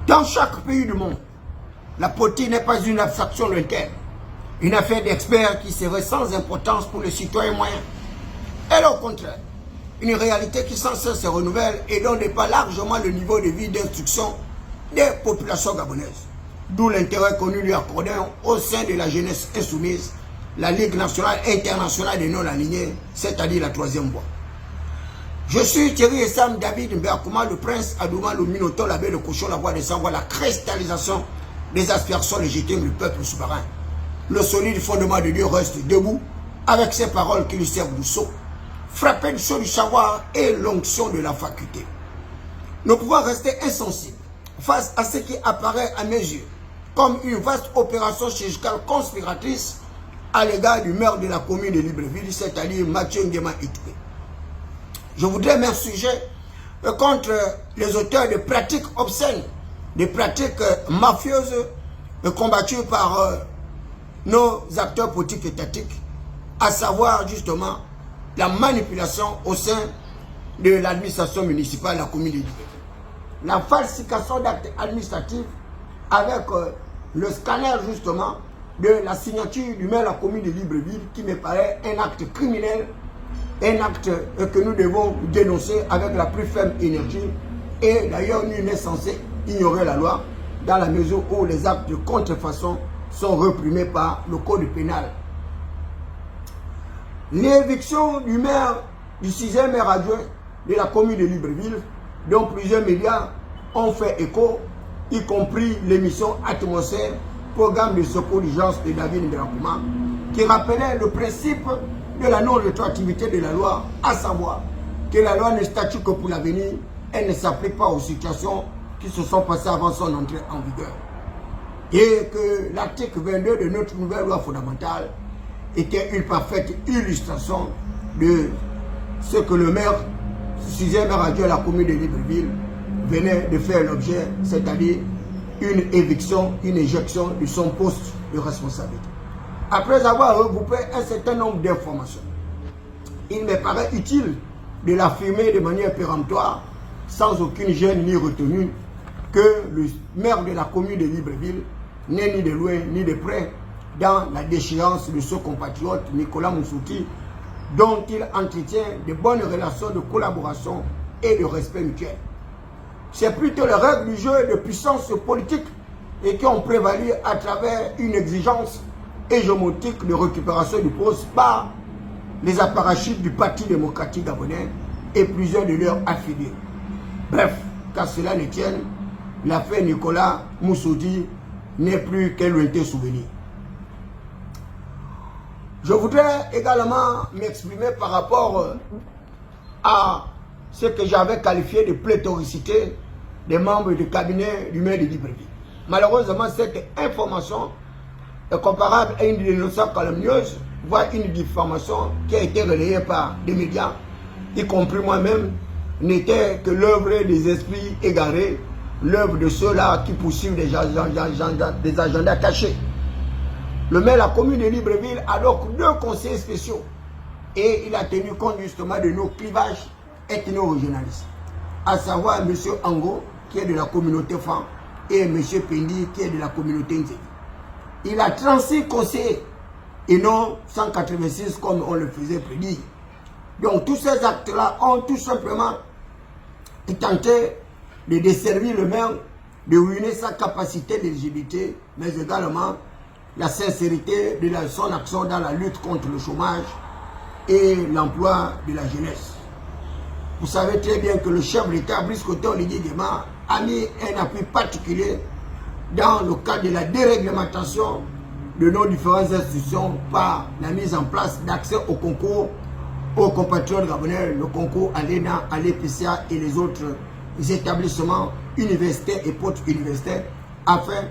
Dans chaque pays du monde, la politique n'est pas une abstraction lointaine, une affaire d'experts qui serait sans importance pour le citoyen moyen. Elle est au contraire une réalité qui sans cesse se renouvelle et dont dépasse largement le niveau de vie d'instruction des populations gabonaises. D'où l'intérêt que nous lui accordons au sein de la jeunesse insoumise, la Ligue nationale internationale des non-alignés, c'est-à-dire la troisième voie. Je suis Thierry Essam David Mberkouma, le prince Adouma, le Minotaure, l'abbé de Cochon, la voix des sans-voix, la cristallisation des aspirations légitimes du peuple souverain. Le solide fondement de Dieu reste debout avec ses paroles qui lui servent de sceau, frappé du sceau du savoir et l'onction de la faculté. Nous pouvons rester insensibles face à ce qui apparaît à mes yeux comme une vaste opération chirurgicale conspiratrice à l'égard du maire de la commune de Libreville, c'est-à-dire Mathieu Nguema Itoué. Je voudrais m'insurger contre les auteurs de pratiques obscènes, des pratiques mafieuses combattues par nos acteurs politiques étatiques, à savoir justement la manipulation au sein de l'administration municipale de la commune de Libreville. La falsification d'actes administratifs avec le scanner justement de la signature du maire de la commune de Libreville qui me paraît un acte criminel, un acte que nous devons dénoncer avec la plus ferme énergie et d'ailleurs nul n'est censé ignorer la loi dans la mesure où les actes de contrefaçon sont réprimés par le code pénal. L'éviction du maire, du 6e maire adjoint de la commune de Libreville, dont plusieurs médias ont fait écho, y compris l'émission Atmosphère, programme de secours d'urgence de David Mberkouma, qui rappelait le principe de la non-rétroactivité de la loi, à savoir que la loi ne statue que pour l'avenir, elle ne s'applique pas aux situations qui se sont passées avant son entrée en vigueur. Et que l'article 22 de notre nouvelle loi fondamentale était une parfaite illustration de ce que le maire, 6e maire adjoint de la commune de Libreville, venait de faire l'objet, c'est-à-dire une éviction, une éjection de son poste de responsabilité. Après avoir regroupé un certain nombre d'informations, il me paraît utile de l'affirmer de manière péremptoire, sans aucune gêne ni retenue, que le maire de la commune de Libreville n'est ni de loin ni de près dans la déchéance de ce compatriote Nicolas Moussouti, dont il entretient de bonnes relations de collaboration et de respect mutuel. C'est plutôt les règles du jeu de puissance politique et qui ont prévalu à travers une exigence hégémonique de récupération du poste par les apparatchiks du Parti démocratique gabonais et plusieurs de leurs affiliés. Bref, qu'à cela ne tienne, l'affaire Nicolas Moussouti n'est plus qu'un lointain souvenir. Je voudrais également m'exprimer par rapport à ce que j'avais qualifié de pléthoricité des membres du cabinet du maire de Libreville. Malheureusement, cette information est comparable à une dénonciation calomnieuse, voire une diffamation qui a été relayée par des médias, y compris moi-même, n'était que l'œuvre des esprits égarés, l'œuvre de ceux-là qui poursuivent des agendas cachés. Le maire de la commune de Libreville a donc 2 conseillers spéciaux et il a tenu compte justement de nos clivages ethno-régionalistes, à savoir M. Ango, qui est de la communauté Fan, et M. Pendi, qui est de la communauté Nzeli. Il a 36 conseillers et non 186 comme on le faisait prédire. Donc tous ces actes-là ont tout simplement tenté de desservir le maire, de ruiner sa capacité d'éligibilité, mais également la sincérité de son action dans la lutte contre le chômage et l'emploi de la jeunesse. Vous savez très bien que le chef de l'État, Brice Oligui Nguema, a mis un appui particulier dans le cadre de la déréglementation de nos différentes institutions par la mise en place d'accès au concours aux compatriotes gabonais, le concours à l'ENA, à l'EPCA et les autres établissements universitaires et post-universitaires afin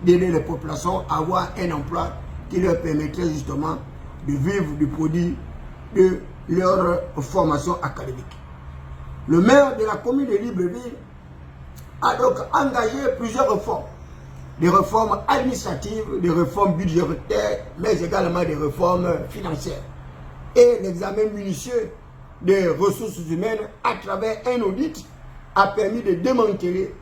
d'aider les populations à avoir un emploi qui leur permettrait justement de vivre du produit de leur formation académique. Le maire de la commune de Libreville a donc engagé plusieurs réformes. Des réformes administratives, des réformes budgétaires, mais également des réformes financières. Et l'examen minutieux des ressources humaines à travers un audit a permis de démanteler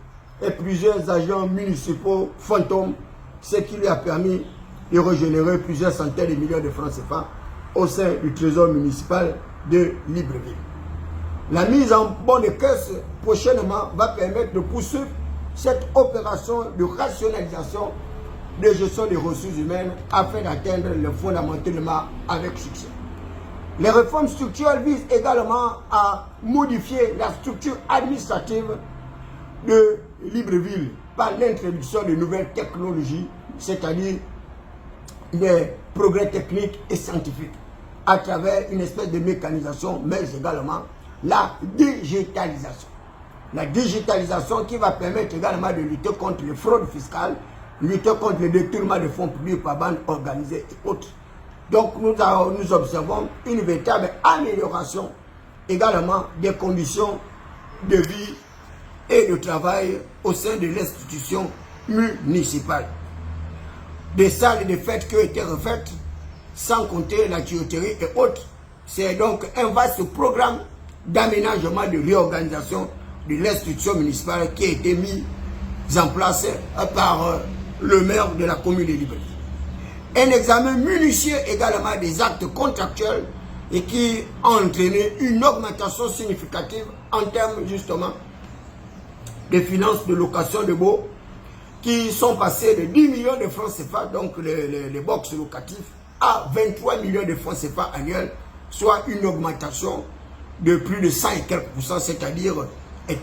et plusieurs agents municipaux fantômes, ce qui lui a permis de régénérer plusieurs centaines de millions de francs CFA au sein du trésor municipal de Libreville. La mise en bonne caisse prochainement va permettre de poursuivre cette opération de rationalisation de gestion des ressources humaines afin d'atteindre le fondamentalement avec succès. Les réformes structurelles visent également à modifier la structure administrative de Libreville par l'introduction de nouvelles technologies, c'est-à-dire des progrès techniques et scientifiques, à travers une espèce de mécanisation, mais également la digitalisation. La digitalisation qui va permettre également de lutter contre les fraudes fiscales, lutter contre le détournement de fonds publics par bande organisée et autres. Donc nous observons une véritable amélioration également des conditions de vie et de travail au sein de l'institution municipale. Des salles de fêtes qui ont été refaites, sans compter la tuyauterie et autres. C'est donc un vaste programme d'aménagement, de réorganisation de l'institution municipale qui a été mis en place par le maire de la commune de Libreville. Un examen minutieux également des actes contractuels et qui a entraîné une augmentation significative en termes justement de finances de location de baux qui sont passés de 10 millions de francs CFA, donc les box locatifs, à 23 millions de francs CFA annuels, soit une augmentation de plus de 100 et quelques %, c'est-à-dire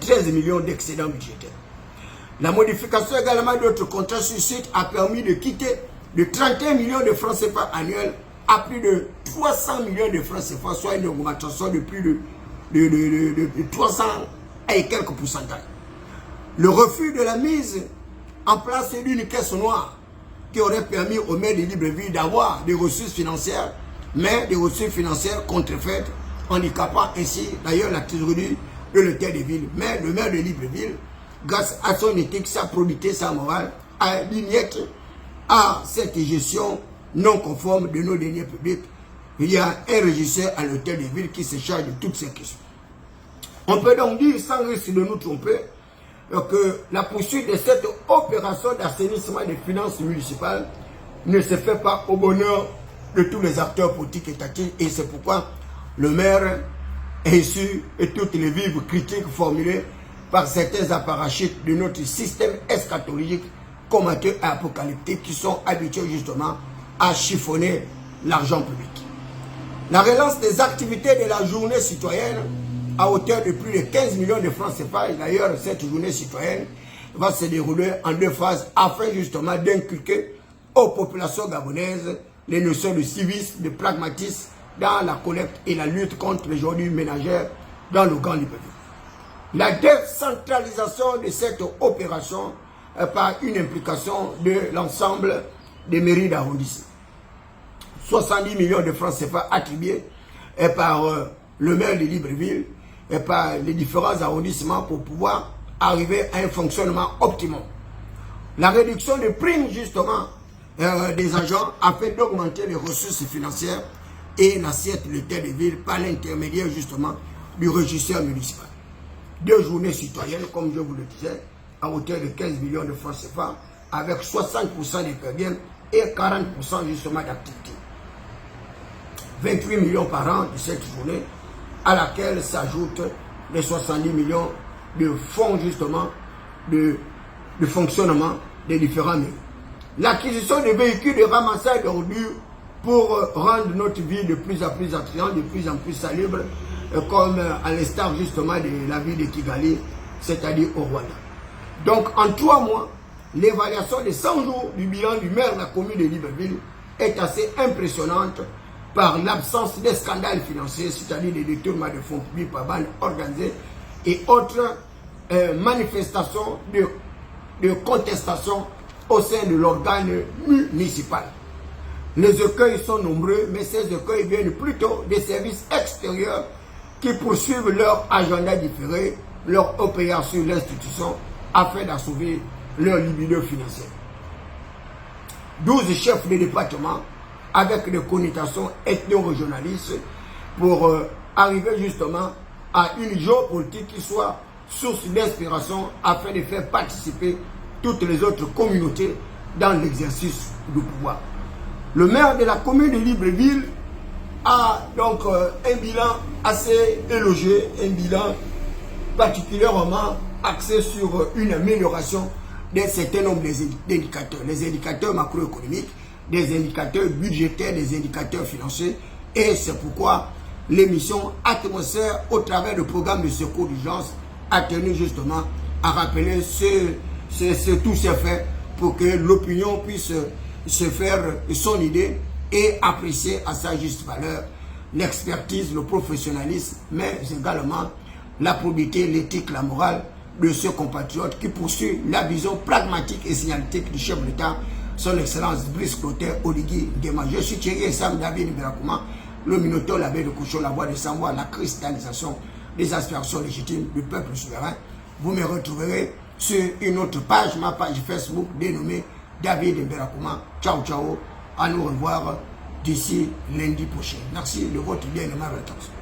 13 millions d'excédents budgétaires. La modification également d'autres contrats sur site a permis de quitter de 31 millions de francs CFA annuels à plus de 300 millions de francs CFA, soit une augmentation de plus de 300 et quelques pourcentages. Le refus de la mise en place d'une caisse noire qui aurait permis au maire de Libreville d'avoir des ressources financières, mais des ressources financières contrefaites, handicapant ainsi d'ailleurs la trésorerie de l'hôtel de ville. Mais le maire de Libreville, grâce à son éthique, sa probité, sa morale, a l'imiette à cette gestion non conforme de nos deniers publics. Il y a un régisseur à l'hôtel de ville qui se charge de toutes ces questions. On peut donc dire, sans risque de nous tromper, que la poursuite de cette opération d'assainissement des finances municipales ne se fait pas au bonheur de tous les acteurs politiques étatiques, et c'est pourquoi le maire ainsi et toutes les vives critiques formulées par certains apparatchiks de notre système eschatologique, communautaire et apocalyptique qui sont habitués justement à chiffonner l'argent public. La relance des activités de la journée citoyenne à hauteur de plus de 15 millions de francs CFA. D'ailleurs, cette journée citoyenne va se dérouler en 2 phases afin justement d'inculquer aux populations gabonaises les notions de civisme, de pragmatisme dans la collecte et la lutte contre les ordures ménagères dans le Grand Libreville. La décentralisation de cette opération par une implication de l'ensemble des mairies d'arrondissement. 70 millions de francs CFA attribués par le maire de Libreville et par les différents arrondissements pour pouvoir arriver à un fonctionnement optimum. La réduction des primes justement des agents afin d'augmenter les ressources financières et l'assiette de l'hôtel de ville par l'intermédiaire justement du régisseur municipal. 2 journées citoyennes, comme je vous le disais, à hauteur de 15 millions de francs CFA, avec 60% des paiements et 40% justement d'activité. 28 millions par an de cette journée, à laquelle s'ajoutent les 70 millions de fonds justement de fonctionnement des différents mairies. L'acquisition de véhicules de ramassage d'ordures pour rendre notre vie de plus en plus attrayante, de plus en plus salubre, comme à l'instar justement de la ville de Kigali, c'est-à-dire au Rwanda. Donc en 3 mois, l'évaluation de 100 jours du bilan du maire de la commune de Libreville est assez impressionnante par l'absence de scandales financiers, c'est-à-dire des détournements de fonds publics par bande organisée et autres manifestations de contestation au sein de l'organe municipal. Les écueils sont nombreux, mais ces écueils viennent plutôt des services extérieurs qui poursuivent leur agenda différé, leur opération sur l'institution afin d'assouvir leur libido financier. 12 chefs de département avec des connotations ethno-régionalistes pour arriver justement à une géopolitique qui soit source d'inspiration afin de faire participer toutes les autres communautés dans l'exercice du pouvoir. Le maire de la commune de Libreville a donc un bilan assez élogieux, un bilan particulièrement axé sur une amélioration d'un certain nombre d'indicateurs, les indicateurs macroéconomiques, des indicateurs budgétaires, des indicateurs financiers, et c'est pourquoi l'émission Atmosphère, au travers du programme de secours d'urgence, a tenu justement à rappeler tous ces faits pour que l'opinion puisse se faire son idée et apprécier à sa juste valeur l'expertise, le professionnalisme, mais également la probité, l'éthique, la morale de ce compatriote qui poursuit la vision pragmatique et signalétique du chef de l'État, son Excellence Brice Clotaire Oligui Nguema. Je suis Thierry Sam David Mberakouma, le Minotaure, l'abbé de Couchon, la voix de Samoa, la cristallisation des aspirations légitimes du peuple souverain. Vous me retrouverez sur une autre page, ma page Facebook dénommée David Mberakouma. Ciao, ciao, à nous revoir d'ici lundi prochain. Merci de votre bien-aimable attention.